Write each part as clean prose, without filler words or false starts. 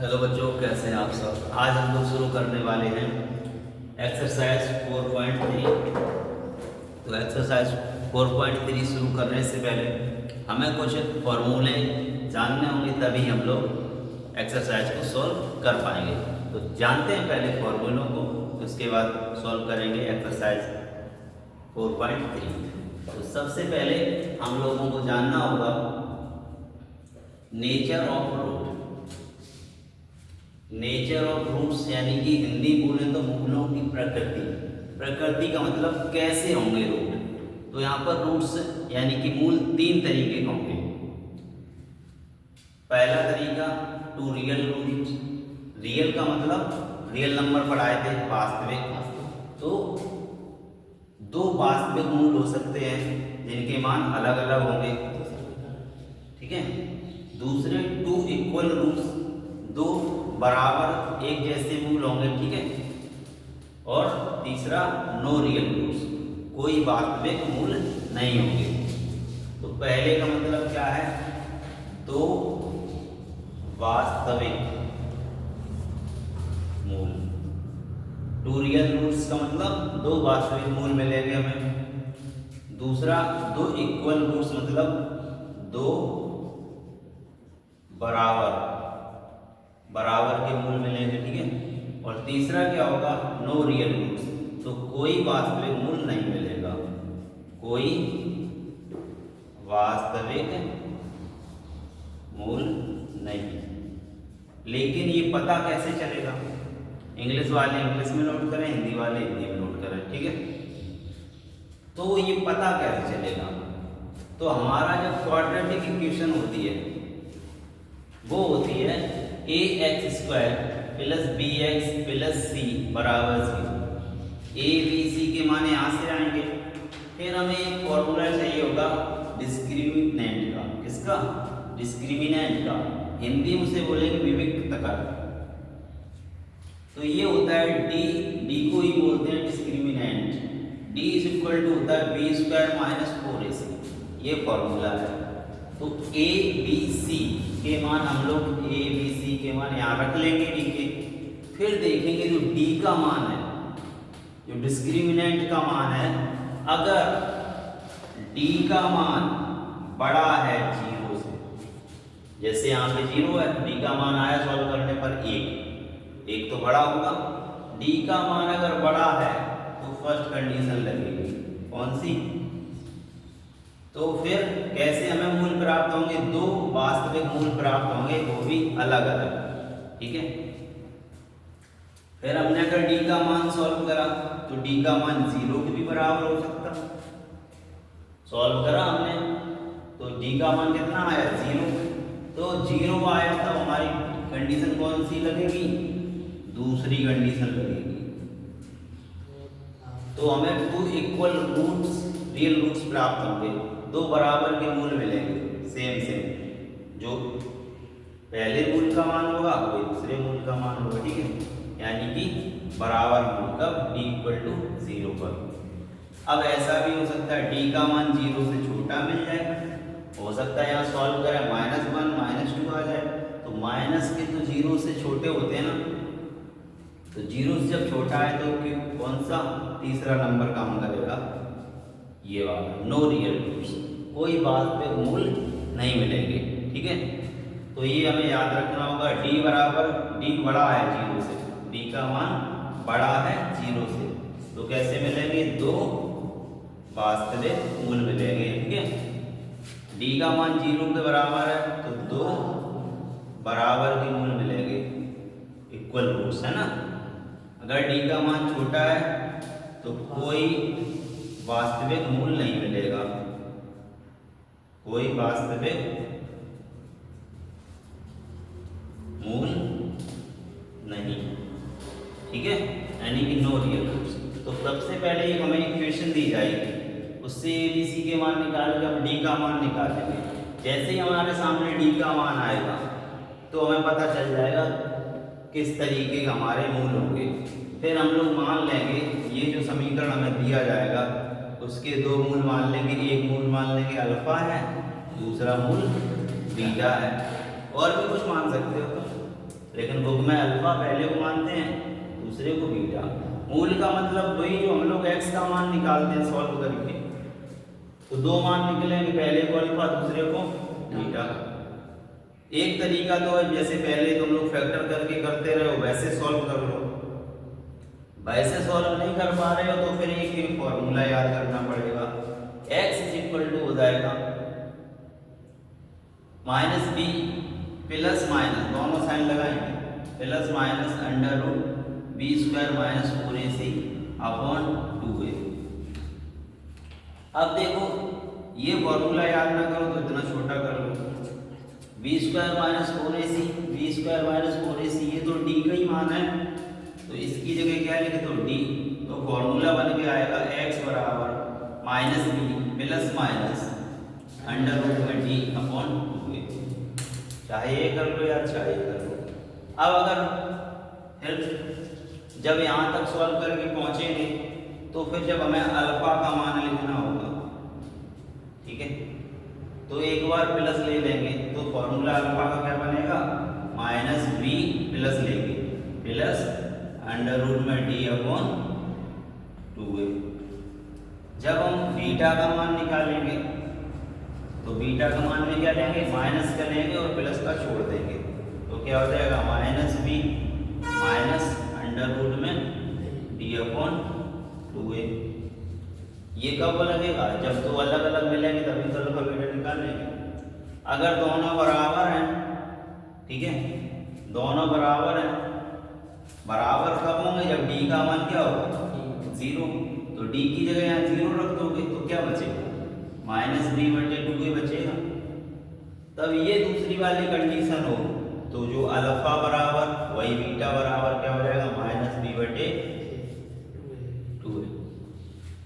Hello बच्चों, कैसे हैं आप सब। आज हम लोग शुरू करने वाले हैं एक्सरसाइज 4.3। तो एक्सरसाइज 4.3 शुरू करने से पहले हमें कुछ फॉर्मूले जानने होंगे, तभी हम लोग एक्सरसाइज को सॉल्व कर पाएंगे। तो जानते हैं पहले फॉर्मूलों को, उसके बाद सॉल्व करेंगे एक्सरसाइज 4.3। तो सबसे पहले हम लोगों को जानना होगा nature of root. Nature of roots यानी कि हिंदी बोले तो मूलों की प्रकृति। प्रकृति का मतलब कैसे होंगे रूट। तो यहाँ पर रूट्स यानी कि मूल तीन तरीके के होंगे। पहला तरीका टू रियल रूट्स। रियल का मतलब रियल नंबर पढ़ाए थे, वास्तविक। तो दो वास्तविक मूल हो सकते हैं जिनके मान अलग अलग होंगे, ठीक है। दूसरे टू इक्वल रूट्स, दो बराबर एक जैसे मूल होंगे, ठीक है। और तीसरा नो रियल रूट्स, कोई वास्तविक मूल नहीं होंगे। तो पहले का मतलब क्या है, दो वास्तविक मूल। टू रियल रूट्स का मतलब दो वास्तविक मूल मिलेंगे हमें। दूसरा दो इक्वल रूट्स मतलब दो बराबर के मूल मिलेंगे, ठीक है। और तीसरा क्या होगा, नो रियल रूट्स, तो कोई वास्तविक मूल नहीं मिलेगा, कोई वास्तविक मूल नहीं। लेकिन ये पता कैसे चलेगा, इंग्लिश वाले इंग्लिश में नोट करें, हिंदी वाले हिंदी में नोट करें, ठीक है। तो ये पता कैसे चलेगा, तो हमारा जब क्वाड्रेटिक इक्वेशन होती है वो होती है ax² plus bx plus c बराबर 0। a b c के मान यहाँ से आएंगे। फिर हमें एक फॉर्मूला चाहिए होगा डिस्क्रिमिनेंट का। किसका? डिस्क्रिमिनेंट का। हिंदी में उसे बोलेंगे विविक्त का। तो ये होता है d को ही बोलते हैं discriminant. d is equal to होता है b² माइनस 4ac। ये फॉर्मूला है। तो a b c के मान हम लोग a b c के मान यहाँ रख लेंगे d के। फिर देखेंगे जो d का मान है, जो डिस्क्रिमिनेंट का मान है, अगर d का मान बड़ा है 0 से, जैसे यहाँ पे 0 है, d का मान आया सॉल्व करने पर 1 तो बड़ा होगा। d का मान अगर बड़ा है तो फर्स्ट कंडीशन लगेगी, कौन सी? तो फिर कैसे हमें मूल प्राप्त होंगे, दो वास्तविक मूल प्राप्त होंगे, वो भी अलग अलग, ठीक है। फिर हमने अगर d का मान सॉल्व करा तो d का मान 0 के भी बराबर हो सकता। सॉल्व करा हमने तो d का मान कितना आया, 0। तो 0 आया तब हमारी कंडीशन कौन सी लगेगी, दूसरी कंडीशन लगेगी। तो हमें two equal roots real roots प्राप्त होंगे, दो बराबर के मूल मिलेंगे, सेम। जो पहले मूल का मान होगा वही दूसरे मूल का मान होगा, ठीक है। यानी कि बराबर मूल कब, d इक्वल टू 0 पर। अब ऐसा भी हो सकता है d का मान 0 से छोटा मिल जाए, हो सकता है यहाँ सॉल्व करें -1 -2 आ जाए। तो माइनस के तो 0 से छोटे होते हैं ना, तो 0 से जब छोटा है तो कौन सा तीसरा नंबर काम करेगा, ये वाला नो रियल रूट्स, कोई वास्तविक मूल नहीं मिलेंगे, ठीक है। तो ये हमें याद रखना होगा, d बड़ा है 0 से, d का मान बड़ा है 0 से, तो कैसे मिलेंगे, दो वास्तविक मूल मिलेंगे, ठीक है। d का मान 0 के बराबर है तो दो बराबर के मूल मिलेंगे, इक्वल रूट्स है ना। अगर d का मान छोटा है तो कोई वास्तविक मूल नहीं मिलेगा, कोई वास्तविक मूल नहीं, ठीक है, यानी कि नो रियल रूट्स। तो सबसे पहले हमें इक्वेशन दी जाएगी, उससे ABC के मान निकाल के हम d का मान निकालेंगे। जैसे ही हमारे सामने d का मान आएगा तो हमें पता चल जाएगा किस तरीके के हमारे मूल होंगे। फिर हम लोग मान लेंगे ये जो समीकरण हमें दिया जाएगा उसके दो मूल मान लेंगे, एक मूल मान लेंगे अल्फा है, दूसरा मूल बीटा है, और भी कुछ मान सकते हो। लेकिन बुक में अल्फा पहले को मानते हैं, दूसरे को बीटा। मूल का मतलब वही जो हम लोग x का मान निकालते हैं सॉल्व करके, तो दो मान निकलेंगे, पहले को अल्फा दूसरे को बीटा। एक तरीका तो है जैसे पहले तुम लोग फैक्टर करके करते रहे हो वैसे सॉल्व कर लो, वैसे सॉल्व नहीं कर पा रहे हो तो फिर एक ही फॉर्मूला याद करना पड़ेगा। x हो जाएगा माइनस बी प्लस माइनस, दोनों साइन लगाएंगे, plus minus under root b square minus 4ac upon 2a। अब देखो ये फॉर्मूला याद ना करो तो इतना छोटा कर लो, B square minus 4ac, B square minus 4ac, ये तो d का ही मान है, तो इसकी जगह क्या लिखे तो d, तो फॉर्मूला बन के आएगा x बराबर minus b plus minus under root में d अपॉन 2a। चाहे ये कर लो या चाहे कर लो। अब अगर फिर जब यहाँ तक सॉल्व करके पहुँचेंगे तो फिर जब हमें अल्फा का मान लिखना होगा, ठीक है, तो एक बार प्लस ले लेंगे तो फॉर्मूला अल्फा का क्या बनेगा, माइनस बी प्लस लेंगे प्लस अंडर रूट में डी अपॉन 2a। जब हम बीटा का मान निकालेंगे तो बीटा का मान में क्या लेंगे, माइनस का लेंगे और प्लस का छोड़ देंगे, तो क्या हो जाएगा minus b minus under root में डी अपॉन 2a। ये कब लगेगा, जब दो अलग अलग मिलेंगे तभी तो अल्फा बीटा निकालेंगे। अगर दोनों बराबर हैं, ठीक है, दोनों बराबर हैं, बराबर कब होंगे, जब डी का मान क्या होगा 0, तो डी की जगह यहाँ 0 रख दोगे तो क्या बचेगा, माइनस बी बटे 2a बचेगा। तब ये दूसरी वाली कंडीशन हो तो जो अल्फा बराबर वही बीटा बराबर क्या हो जाएगा, माइनस बी बटे 2a,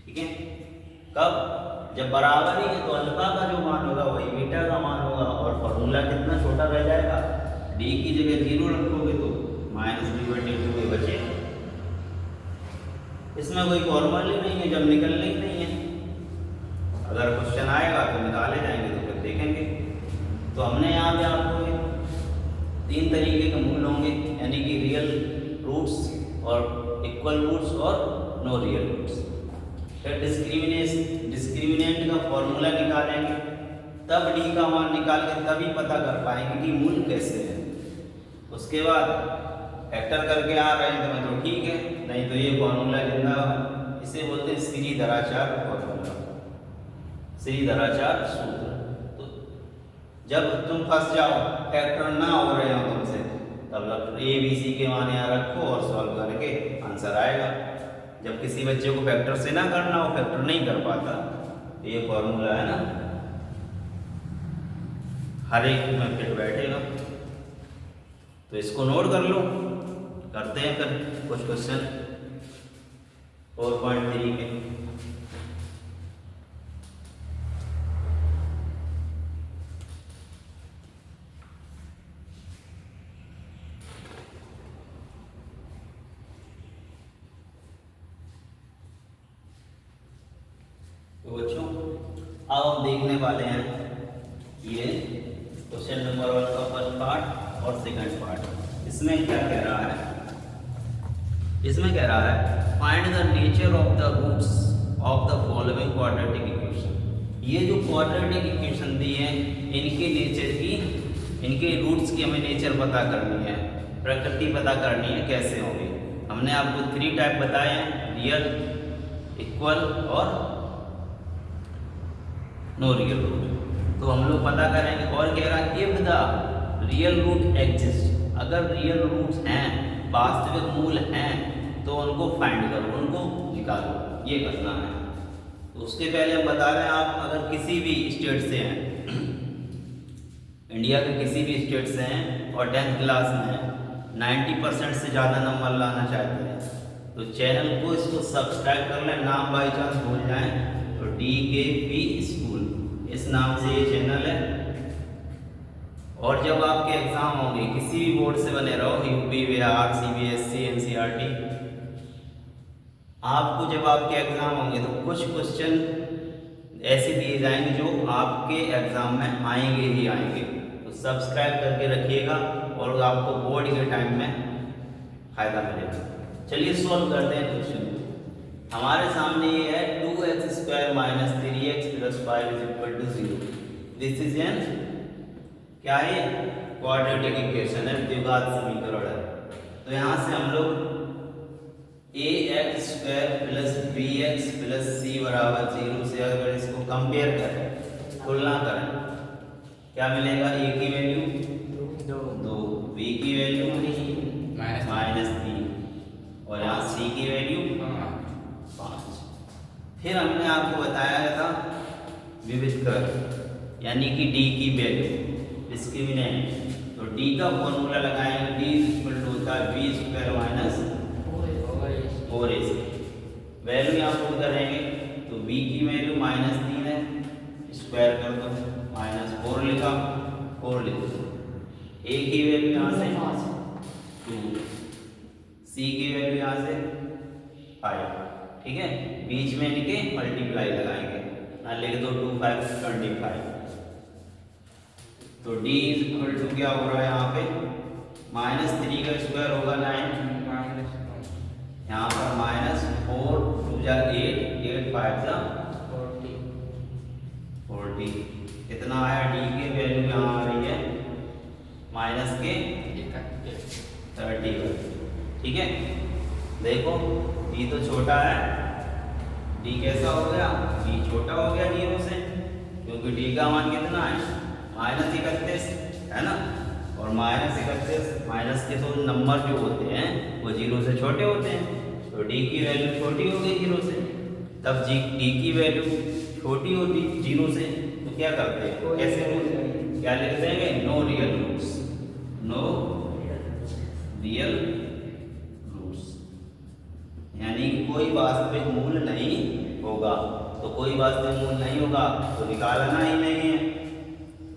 ठीक है। कब, जब बराबर ही है तो अल्फा का जो मान होगा वही बीटा का मान होगा, और फॉर्मूला कितना छोटा रह जाएगा, डी की जगह 0 रखोगे तो माइनस बी बटे 2a बचेगा। इसमें कोई फॉर्मूला ही नहीं है, जब निकलने ही नहीं है, अगर क्वेश्चन आएगा तो निकाले जाएंगे तो फिर देखेंगे। तो हमने यहाँ पे आपको 3 तरीके के मूल होंगे, यानी कि रियल रूट्स और इक्वल रूट्स और नो रियल रूट्स। फिर डिस्क्रिमिनेंट का फॉर्मूला निकालेंगे, तब डी का मान निकाल के तभी पता कर पाएंगे कि मूल कैसे है। उसके बाद फैक्टर करके आ रहे हैं तो ठीक है, नहीं तो ये फॉर्मूला जिंदा, इसे बोलते हैं श्रीधराचार्य फॉर्मूला, श्रीधराचार्य सूत्र। तो जब तुम फंस जाओ, फैक्टर ना हो रहे हो तुमसे, तब ए बी सी के मान यहाँ रखो और सॉल्व करके आंसर आएगा। जब किसी बच्चे को फैक्टर से ना करना हो, फैक्टर नहीं कर पाता, तो ये फॉर्मूला है ना हर एक में फिट बैठेगा, तो इसको नोट कर लो। करते हैं फिर कुछ क्वेश्चन 4.3 के। तो बच्चों अब हम देखने वाले हैं ये क्वेश्चन नंबर 1 का फर्स्ट पार्ट और सेकंड पार्ट। इसमें क्या कह रहा है, इसमें कह रहा है find the nature of the roots of the following quadratic equation. ये जो क्वाड्रेटिक इक्वेशन दी है इनके नेचर की, इनके रूट्स की हमें नेचर पता करनी है, प्रकृति पता करनी है कैसे होंगे। हमने आपको 3 टाइप बताए हैं, रियल, इक्वल और नो रियल रूट। तो हम लोग पता करेंगे। और कह रहा है if the real root exist, अगर रियल रूट्स हैं, वास्तविक मूल हैं, तो उनको फाइंड करो, उनको निकालो, ये करना है। तो उसके पहले हम बता रहे हैं, आप अगर किसी भी स्टेट से हैं, इंडिया के किसी भी स्टेट से हैं और 10th क्लास में 90% से ज़्यादा नंबर लाना चाहते हैं, तो चैनल को इसको सब्सक्राइब कर लें। नाम बाई चांस भूल जाएं तो DKP स्कूल इस नाम से ये चैनल है। और जब आपके एग्ज़ाम होंगे, किसी भी बोर्ड से बने रहो, यूपी, बिहार, CBSE, NCERT, आपको जब आपके एग्ज़ाम होंगे तो कुछ क्वेश्चन ऐसे दिए जाएंगे जो आपके एग्ज़ाम में आएंगे ही आएंगे। तो सब्सक्राइब करके रखिएगा और आपको बोर्ड के टाइम में फायदा मिलेगा। चलिए सॉल्व करते हैं क्वेश्चन। हमारे सामने ये है 2x square minus 3x plus 5 is equal to 0। This is an क्या है, क्वाड्रेटिक इक्वेशन है, द्विघात समीकरण है। तो यहाँ से हम लोग ax square plus bx plus c बराबर 0 से अगर इसको कंपेयर करें, तुलना करें, क्या मिलेगा? a की वैल्यू 2, b की वैल्यू -3 और यहाँ c की वैल्यू 5। फिर हमने आपको बताया था विविध कर, यानी कि d की वैल्यू डिस्क्रिमिनेंट। तो d का फॉर्मूला लगाएंगे, d इक्वल टू होता है b square minus 4ac। Value यहाँ पुट करेंगे तो b की वैल्यू -3 है, स्क्वायर कर दो, -4 लिखा, 4 लिखो। a की वैल्यू यहाँ से 2, c की वैल्यू यहाँ से 5। ठीक है, बीच में इनके मल्टीप्लाई लगाएंगे, ना लिख दो 2 5 25। तो d इज इक्वल टू क्या हो रहा है यहाँ पे, -3 का स्क्वायर होगा 9, यहाँ पर -4 2 जा 8 8 5 जा 40। कितना आया? d की वैल्यू यहाँ आ रही है माइनस के 31। ठीक है, देखो d तो छोटा है, d कैसा हो गया? d छोटा हो गया 0 से, क्योंकि d का मान कितना है? -31 है ना। और -31 माइनस के तो नंबर जो होते हैं वो 0 से छोटे होते हैं, तो d की वैल्यू छोटी हो गई 0 से। तब d की वैल्यू छोटी होती 0 से, तो क्या करते हैं, कैसे रूट क्या लिख देंगे? No real roots, no real roots, यानी कोई वास्तविक मूल नहीं होगा। तो कोई वास्तविक मूल नहीं होगा तो निकालना ही नहीं है।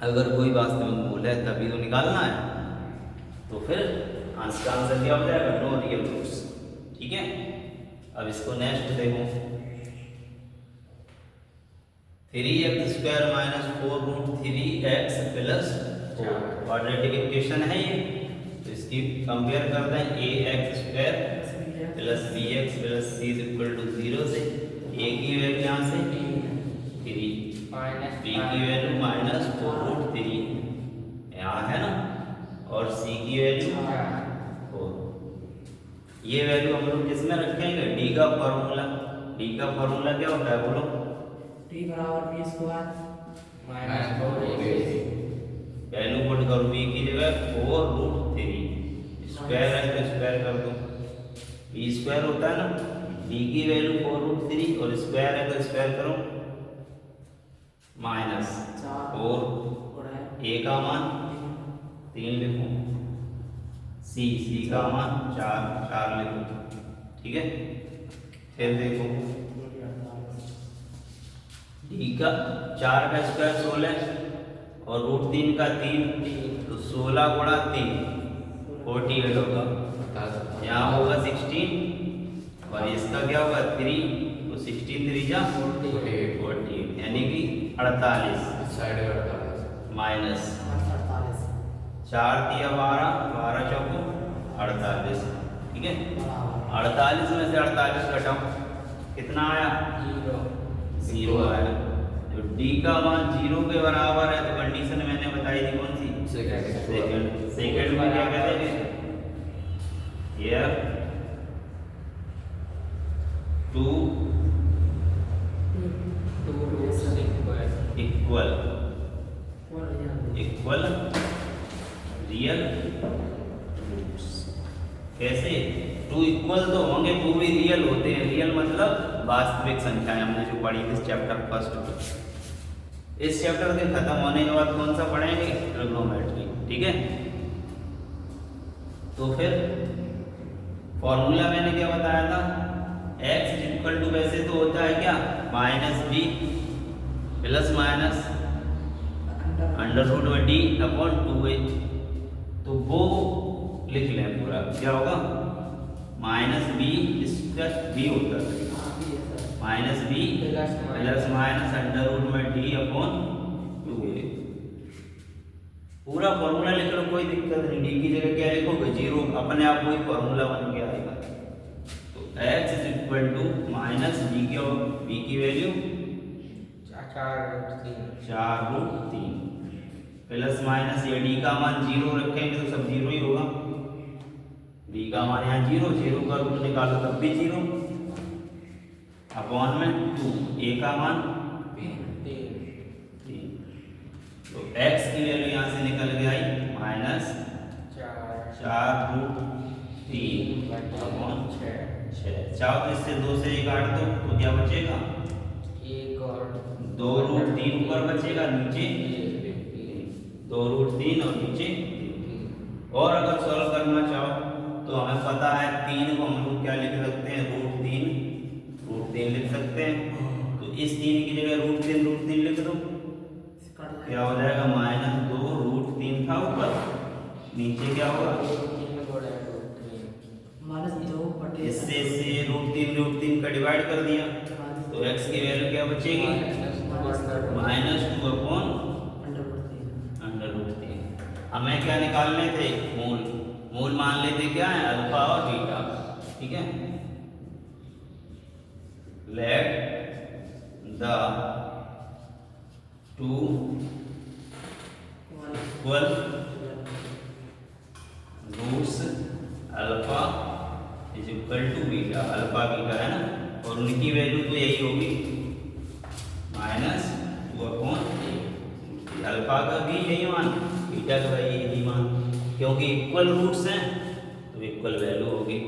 अगर कोई वास्तविक मूल है तभी तो निकालना है। तो फिर आंसर का आंसर क्या हो जाएगा? No real roots. ठीक है, अब इसको नेक्स्ट देखो, 3x square minus 4 root 3x plus 4 quadratic equation है ये। तो इसकी कंपेयर करते हैं, ax square plus bx plus c is equal to 0 से a की वैल्यू यहाँ से 3, b की वैल्यू -4 रूट 3 यहाँ है ना, और c की वैल्यू 4। ये वैल्यू हम लोग किसमें रखेंगे? d का फॉर्मूला क्या होता है बोलो? t बराबर b square minus 4ac। Value put करो, b की जगह 4 रूट 3, स्क्वायर है तो स्क्वायर कर दो, b स्क्वायर होता है ना, d की वैल्यू 4 रूट 3 और स्क्वायर है तो स्क्वायर करो, -4, a का मान 3 लिखो, c का मान 4 लिखो। ठीक है, फिर देखो d का 4 का स्क्वायर 16 और रूट 3 का 3, तो 16 गुणा 3 48 होगा, यहाँ होगा 16 और इसका क्या होगा 3, तो 16 3 जा 48, यानी कि 48 माइनस 4 दिया 12, 12 चौको 48। ठीक है, 48 में से 48 घटाओ, कितना आया? 0 आया। तो d का मान 0 के बराबर है, तो कंडीशन मैंने बताई थी कौन सी? सेकंड में क्या कहते हैं? Here 2 equal real roots. कैसे? 2 इक्वल तो होंगे, 2 भी रियल होते हैं। रियल मतलब वास्तविक संख्याएं, हमने जो पढ़ी थी चैप्टर फर्स्ट। इस चैप्टर के खत्म होने के बाद कौन सा पढ़ेंगे? ट्रिग्नोमेट्री। ठीक है, तो फिर फॉर्मूला मैंने क्या बताया था? x इक्वल टू वैसे तो होता है क्या? -b plus minus √d/2a। तो वो लिख लें पूरा, क्या होगा? -b इसका b होता है, -b प्लस माइनस √d/2a। पूरा फॉर्मूला लिख लो, कोई दिक्कत नहीं। डी की जगह क्या लिखोगे? 0, अपने आप वही फॉर्मूला बन के आएगा। तो x is equal to minus d की और b की वैल्यू 4√3 प्लस माइनस ये डी का मान 0 रखेंगे तो सब 0 ही होगा। डी का मान यहाँ 0 का रूट निकालो तब भी 0 अपॉन में 2, a का मान 3। तो x की वैल्यू यहाँ से निकल के आई माइनस 4√3 अपॉन 6। चाहो तो इससे 2 से 1 काट दो तो क्या बचेगा? 2√3 ऊपर बचेगा, नीचे 2√3 और नीचे 3। और अगर सॉल्व करना चाहो तो हमें पता है 3 को हम लोग क्या लिख सकते हैं? √3 लिख सकते हैं। तो इस 3 की जगह √3 लिख दो, क्या हो जाएगा? -2 √3 था ऊपर, नीचे क्या होगा? इससे √3 का डिवाइड कर दिया तो x की वैल्यू क्या बचेगी? -2 अपॉन √3। हमें क्या निकालने थे? मूल मान लेते क्या है? अल्फा और बीटा। ठीक है, let the two equal roots alpha is equal to beta. Alpha beta है ना, और उनकी वैल्यू तो यही होगी -2 अपॉन अल्फा का भी यही मान, बीटा का भी यही मान, क्योंकि इक्वल रूट्स हैं तो इक्वल वैल्यू होगी।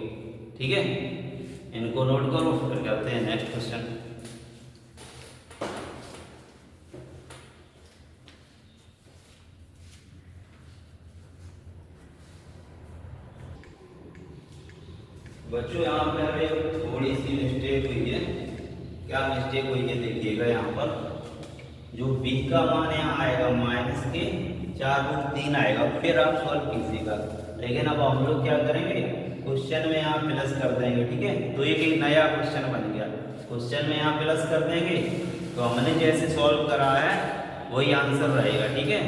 ठीक है, इनको नोट करो, फिर करते हैं नेक्स्ट क्वेश्चन। बच्चों यहाँ पे हमें थोड़ी सी मिस्टेक हुई है। क्या मिस्टेक हुई है? देखिएगा यहाँ पर जो b का मान यहाँ आएगा माइनस के 4√3 आएगा, फिर आप सॉल्व कीजिएगा। लेकिन अब हम लोग क्या करेंगे? क्वेश्चन में यहाँ प्लस कर देंगे। ठीक है, तो एक नया क्वेश्चन बन गया। क्वेश्चन में यहाँ प्लस कर देंगे तो हमने जैसे सॉल्व करा है वही आंसर रहेगा। ठीक है,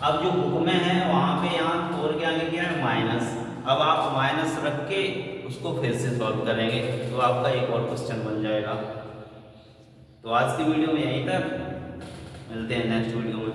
अब जो बुक में है वहाँ पे यहाँ 4 के आगे क्या है? माइनस। अब आप माइनस रख के उसको फिर से सॉल्व करेंगे तो आपका एक और क्वेश्चन बन जाएगा। तो आज की वीडियो में यहीं तक, मिलते हैं नेक्स्ट वीडियो में।